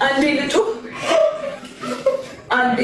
አንዴ ልጩ አንዴ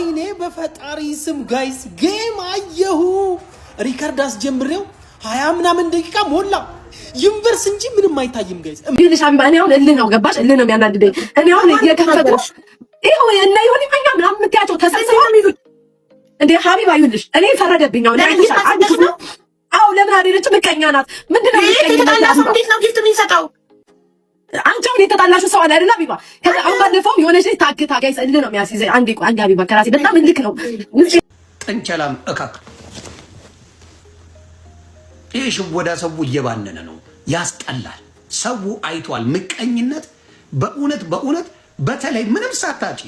እኔ በፈጣሪ ስም ጋይስ ጌም አየሁ ሪከርድ አስጀምሬው 20 ምናምን ደቂቃ ሞላ ዩኒቨርስ እንጂ ምንም አይታይም ጋይስ ቢልሽ አምባ እኔ አሁን እልህ ነው ገባሽ እልህ ነው የሚያናድደኝ እኔ አሁን እየከፈቱ ይሄው እና ይሁን ይፈኛ ምናምን የምትያቸው ተሰብስበው የሚሉት እንዴ ሀቢባ ይሁንልሽ እኔ ፈረደብኝ ነው አው ለምን አደረች ምቀኛ ናት ምንድነው ምቀኛናት እንዴት ነው ጊፍት የሚሰጠው አንቺው የተጣላሹ ሰው አለ አይደል ሀቢባ ከዛ አሁን ባለፈው የሆነች ታግታ ጋይስ እልህ ነው የሚያስይዘኝ አንዴ ሀቢባ ከራሴ በጣም ልክ ነው ጥንቸላም እካክ ይሄ ወደ ሰው እየባነነ ነው ያስጠላል ሰው አይቷል ምቀኝነት በእውነት በተለይ ምንም ሳታጪ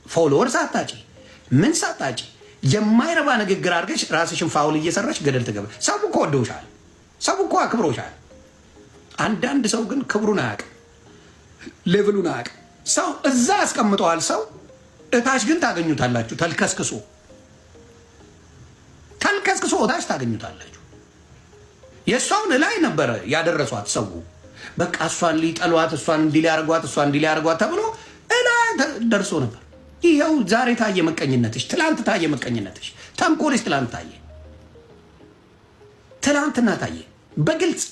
ፎሎወር ሳታጪ ምን ሳታጪ የማይረባ ንግግር አድርገሽ ራስሽን ፋውል እየሰራሽ ገደል ትገባ ሰው እኮ ወደውሻል ሰው እኮ አክብሮሻል አንዳንድ ሰው ግን ክብሩን አያውቅም ሌቭሉን አያውቅም ሰው እዛ አስቀምጠዋል ሰው እታች ግን ታገኙታላችሁ ተልከስክሶ እታች ታገኙታላችሁ የሷውን ላይ ነበር ያደረሷት ሰው በቃ እሷን ሊጠሏት እሷን እንዲሊያርጓት ተብሎ እላይ ደርሶ ነበር ይሄው ዛሬ ታየ መቀኝነትሽ ትላንት ታየ መቀኝነትሽ ተንኮልሽ ትላንትና ታየ በግልጽ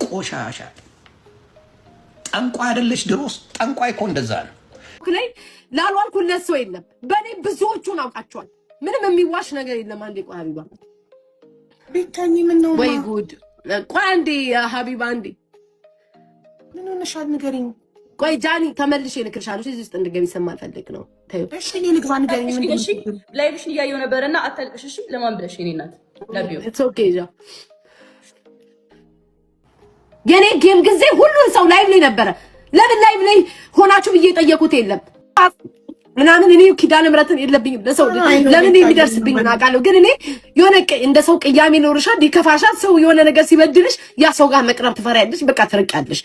ቆሻሻ ጠንቋይ አይደለሽ ድሮስ ጠንቋይ እኮ እንደዛ ነው ላይ ላልዋልኩለት ሰው የለም በኔ ብዙዎቹን አውቃቸዋል ምንም የሚዋሽ ነገር የለም አንዴ ቆይ ሀቢባ ቤታኝ ምን ነው ወይ ጉድ ቆይ አንዴ ሀቢባ አንዴ ምን ሆነሻል ንገሪኝ ቆይ ጃኒ ተመልሼ ልክርሻለሁ እዚህ ውስጥ እንድገቢ ሰማልፈልግ ነው ታዩ እሺ እኔ ልግባ ንገሪኝ ምን እሺ ላይቭሽን እያየሁ ነበርና አታልቅሽ እሺ ለማን ብለሽ እኔ እናት ለቢዮ ኢትስ ኦኬ ጃ የኔ ጌም ጊዜ ሁሉን ሰው ላይቭ ላይ ነበረ ለምን ላይቭ ላይ ሆናችሁ ብዬ ጠየቁት የለም ምናምን እኔ ኪዳነ ምሕረትን የለብኝም ለሰው ለምን የሚደርስብኝ አውቃለሁ ግን እኔ የሆነ እንደ ሰው ቅያሜ ኖርሻል ዲከፋሻል ሰው የሆነ ነገር ሲበድልሽ ያ ሰው ጋር መቅረብ ትፈሪያለሽ በቃ ትርቃለሽ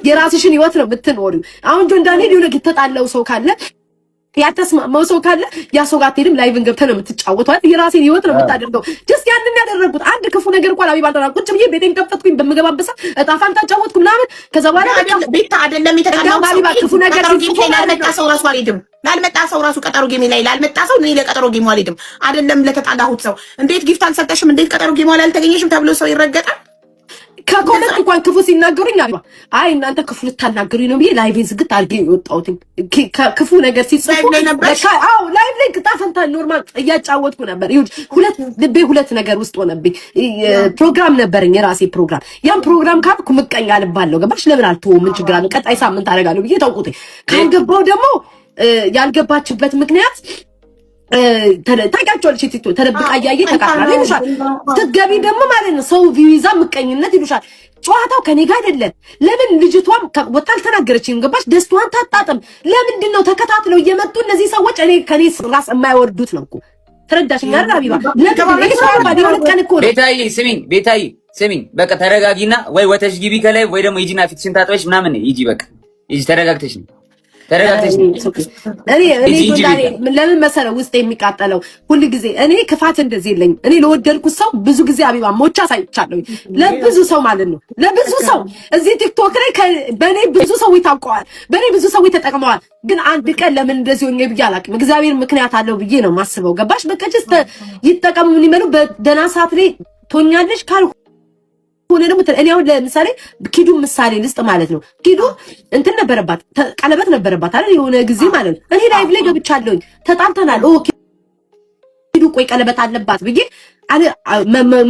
የራስሽን ህይወት ነው የምትኖሪው አሁን ጆን ዳንኤል የሆነ ከተጣላው ሰው ካለ ያተስማማው ሰው ካለ ያ ሰው ጋር ትሄድም ላይቭን ገብተህ ነው የምትጫወተው የራስን ህይወት ነው የምታደርገው ጀስት ያንን ያደረጉት አንድ ክፉ ነገር እንኳን ሀቢባ አልተራ ቁጭ ብዬ ቤቴን ከፈትኩኝ በመገባበሳ እጣፋን ታጫወትኩ ምናምን ከዛ በኋላ ቤታ አይደለም የተጣላው ሀቢባ ክፉ ነገር ላልመጣ ሰው ራሱ አልሄድም ላልመጣ ሰው ራሱ ቀጠሮ ጌሜ ላይ ላልመጣ ሰው እኔ ለቀጠሮ ጌሙ አልሄድም አይደለም ለተጣላሁት ሰው እንዴት ጊፍት አልሰጠሽም እንዴት ቀጠሮ ጌሙ ላይ አልተገኘሽም ተብሎ ሰው ይረገጣል ከኮመንት እንኳን ክፉ ሲናገሩኝ አይ እናንተ ክፉ ልታናገሩኝ ነው ብዬ ላይቭን ዝግት አድርጌ የወጣሁት ክፉ ነገር ሲጽፉ አዎ ላይቭ ላይ ቅጣፈንታ ኖርማል እያጫወትኩ ነበር ሁለት ነገር ውስጥ ሆነብኝ ፕሮግራም ነበረኝ የራሴ ፕሮግራም ያን ፕሮግራም ካልኩ ምቀኛ ልባለሁ ገባሽ ለምን አልተውም ምን ችግር አለ ቀጣይ ሳምንት አደርጋለሁ ብዬ ተውኩት ካልገባው ደግሞ ያልገባችበት ምክንያት ታውቂያቸዋለሽ ቲክቶክ ተደብቃ እያየ ተቃጥላ ይሉሻል። ትገቢ ደግሞ ማለት ነው ሰው ቪዛ ምቀኝነት ይሉሻል። ጨዋታው ከኔ ጋር አይደለም። ለምን ልጅቷም ወጣ አልተናገረችም? ገባሽ? ደስቷን ታጣጥም። ለምንድን ነው ተከታትለው እየመጡ እነዚህ ሰዎች ከኔ ራስ የማይወርዱት ነው እኮ ተረዳሽኝ አይደል ሀቢባ? ቤታዬ ስሚኝ በቃ ተረጋጊና ወይ ወተሽ ግቢ ከላይ ወይ ደግሞ ሂጂና ፊትሽን ታጥበሽ ምናምን ሂጂ። በቃ ሂጂ ተረጋግተሽ ነው ለምን መሰለው ውስጥ የሚቃጠለው ሁሉ ጊዜ እኔ ክፋት እንደዚህ የለኝም። እኔ ለወደድኩት ሰው ብዙ ጊዜ አቢባ ሞቻ ሳይቻለሁ ለብዙ ሰው ማለት ነው ለብዙ ሰው እዚህ ቲክቶክ ላይ በኔ ብዙ ሰው ይታውቀዋል፣ በኔ ብዙ ሰው ተጠቅመዋል። ግን አንድ ቀን ለምን እንደዚህ ሆኜ ብዬ አላውቅም። እግዚአብሔር ምክንያት አለው ብዬ ነው ማስበው። ገባሽ? በቃ ጀስት ይጠቀሙ ምን ይመሉ በደና ሰዓት ላይ ቶኛለሽ ካል ሆነ ደግሞ እኔ አሁን ለምሳሌ ኪዱ ምሳሌ ልስጥ ማለት ነው። ኪዱ እንትን ነበረባት ቀለበት ነበረባት አይደል? የሆነ ጊዜ ማለት ነው። እኔ ላይቭ ላይ ገብቻለሁኝ ተጣልተናል። ኦኬ ኪዱ ቆይ ቀለበት አለባት ብዬ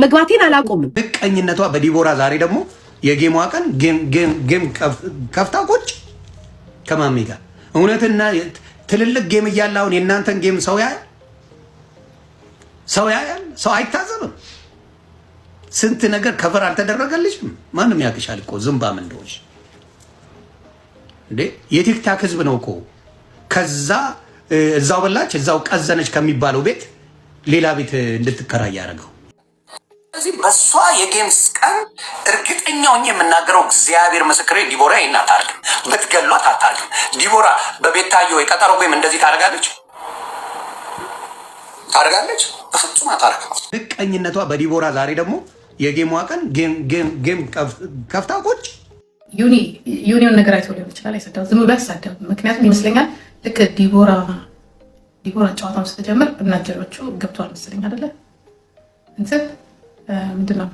መግባቴን አላቆምም። ምቀኝነቷ በዲቦራ ዛሬ ደግሞ የጌሟ ቀን ጌም ከፍታ ቁጭ ከማሜ ጋር እውነትና ትልልቅ ጌም እያለ አሁን የእናንተን ጌም ሰው ያያል? ሰው አይታዘብም? ስንት ነገር ከፈር አልተደረገልሽም? ማንም ያቅሻል እኮ ዝምባም እንደሆንሽ እንዴ። የቲክታክ ህዝብ ነው እኮ ከዛ እዛው በላች እዛው ቀዘነች ከሚባለው ቤት ሌላ ቤት እንድትከራይ ያደረገው። ስለዚህ በሷ የጌምስ ቀን እርግጠኛው የምናገረው እግዚአብሔር ምስክሬ ዲቦራ ይናታርግም ብትገሏት አታርግም። ዲቦራ በቤታየው የቀጠሮ ወይም እንደዚህ ታደርጋለች በፍጹም አታርግም። ምቀኝነቷ በዲቦራ ዛሬ ደግሞ የጌሟ ቀን ጌም ከፍታ ቁጭ ዩኒዮን ነገር አይቶ ሊሆን ይችላል። አይሰዳም፣ ዝም ብሎ ያሳደብ። ምክንያቱም ይመስለኛል ልክ ዲቦራ ጨዋታውን ስትጀምር እናጀሮቹ ገብተዋል መሰለኝ አይደለ? እንትን ምንድን ነው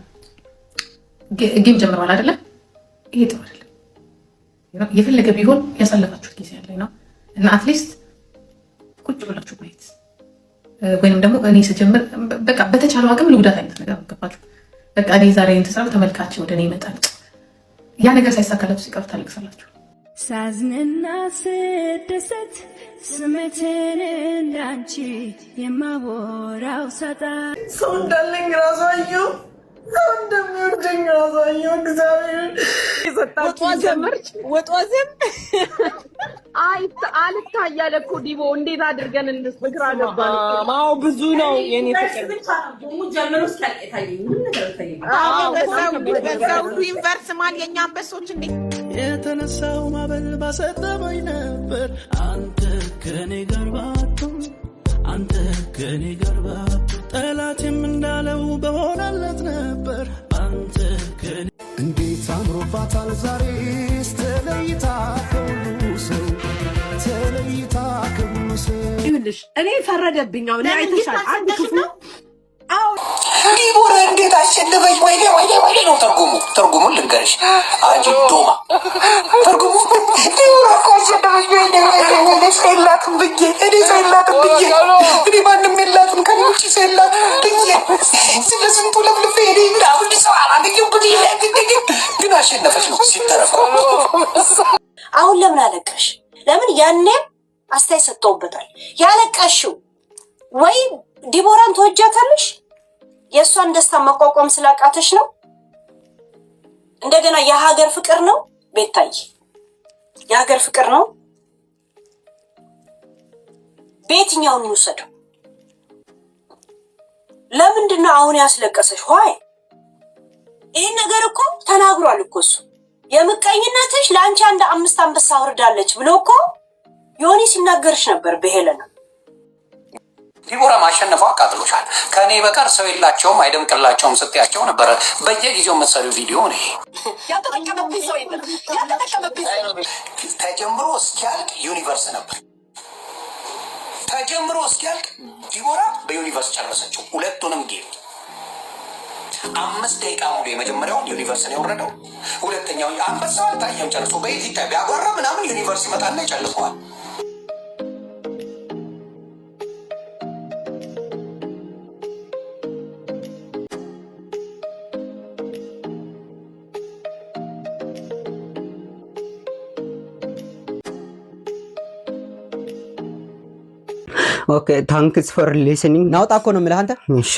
ጌም ጀምረዋል አይደለ? ይሄ ጥሩ አይደለም። የፈለገ ቢሆን ያሳለፋችሁት ጊዜ ያለ ነው እና አትሊስት ቁጭ ብላችሁ ማየት ወይንም ደግሞ እኔ ስጀምር በቃ በተቻለው አቅም ልጉዳት አይነት ነገር ገባችሁ? በቃ እኔ ዛሬ እንትሰራው ተመልካች ወደ እኔ ይመጣል። ያ ነገር ሳይሳካላችሁ ሲቀር ታለቅሳላችሁ። ሳዝንና ስደሰት ስሜትን እንዳንቺ የማወራው ሳጣ ሰው እንዳለኝ ራሳየው እንደሚወደኝ ራሳየው እግዚአብሔር ወጧዝም አልታያለ እኮ ዲቦ እንዴት አድርገን እንስግራ ገባን። ማው ብዙ ነው የኔ ፍቅር በዛው ዩኒቨርስ ማል የኛ አንበሶች እንዴ የተነሳው ማበል ባሰጠመኝ ነበር። አንተ ከኔ ጋር ባትሆን አንተ ከኔ ጋር ባትሆን ጠላቴም እንዳለው በሆነለት ነበር። አንተ ከኔ እንዴት አምሮባታል ዛሬስ ተለይታ ከሁሉ ሰው ተለይታ ከሁሉ ሰው ይኸውልሽ እኔ ፈረደብኝ። አሁን አይተሻል አንድ ክፉ ዲቦራ እንዴት አሸነፈች? ወይኔ ነው ትርጉሙን ልንገርሽ አንቺ ዶማ ትርጉሙ ዲቦራ እኮ አሸነፈች። ወይኔ ሰይላትም ብዬ እኔ እኔ ማንም የላትም ከውጭ ሰይላትም ብዬ ስለስንቱ ለፍልፌ እኔ ምናምን ሰው አላገኘም ግን አሸነፈች ነው ሲተረጎም። አሁን ለምን አለቀሽ? ለምን ያኔም አስተያየት ሰጥተውበታል። ያለቀሽው ወይ ዲቦራን ተወጃታለሽ? የእሷን ደስታ መቋቋም ስላቃተሽ ነው? እንደገና የሀገር ፍቅር ነው ቤታይ፣ የሀገር ፍቅር ነው። በየትኛውን እንውሰደው? ለምንድን ነው አሁን ያስለቀሰሽ? ሆይ ይህ ነገር እኮ ተናግሯል እኮ እሱ። የምቀኝነትሽ ለአንቺ አንድ 5 አንበሳ ወርዳለች ብሎ እኮ ዮኒ ሲናገርሽ ነበር በሄለና። ዲቦራ ማሸነፏ አቃጥሎሻል። ከኔ በቀር ሰው የላቸውም አይደምቅላቸውም ስትያቸው ነበረ በየጊዜው የምትሰሪው ቪዲዮ ነው። ያልተጠቀመብኝ ሰው የለም። ተጀምሮ እስኪያልቅ ዩኒቨርስ ነበር። ተጀምሮ እስኪያልቅ ዲቦራ በዩኒቨርስ ጨረሰችው ሁለቱንም ጌም። 5 ደቂቃ ሙሉ የመጀመሪያውን ዩኒቨርስ ነው የወረደው። ሁለተኛው አንበሳው አልታየም ጨርሶ። በየት ይታይ ቢያጓራ ምናምን ዩኒቨርስ ይመጣና ይጨልፈዋል። ኦኬ ታንክስ ፎር ሊስኒንግ። ናውጣ እኮ ነው የምልህ አንተ። እሺ